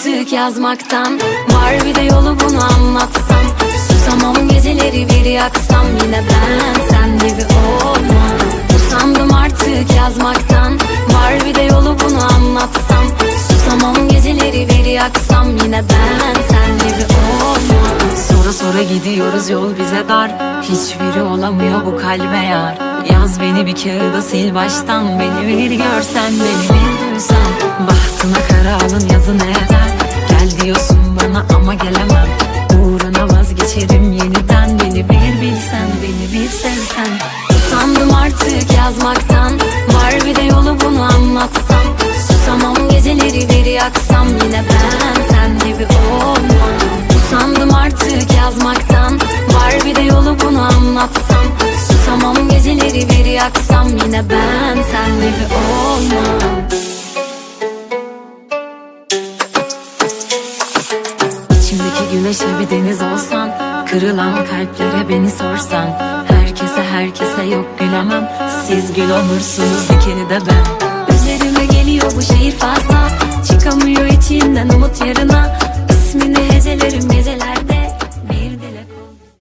artık yazmaktan. Var bir de yolu, bunu anlatsam. Susamam geceleri bir yaksam. Yine ben sen gibi olmam. Usandım artık yazmaktan. Var bir de yolu, bunu anlatsam. Susamam geceleri bir yaksam. Yine ben sen gibi olmam. Sonra sonra gidiyoruz, yol bize dar. Hiçbiri olamıyor bu kalbe yar. Yaz beni bir kağıda, sil baştan. Beni bir görsen, beni bir duysan. Bahtına kara alın, yazı ne eder? Gel diyorsun bana ama gelemem. Uğruna vazgeçerim yeniden. Beni bir bilsen, beni bir sevsen. Usandım artık yazmaktan. Var bir de yolu, bunu anlatsam. Susamam geceleri bir yaksam. Yine ben sen gibi olmam. Usandım artık yazmaktan. Var bir de yolu, bunu anlatsam. Susamam geceleri bir yaksam. Yine ben sen gibi olmam. İçimdeki güneşe bir deniz olsan. Kırılan kalplere beni sorsan. Herkese yok gülemem. Siz gül olursunuz, dikeni de ben. Üzerime geliyor bu şehir fazla. Çıkamıyor içinden umut yarına.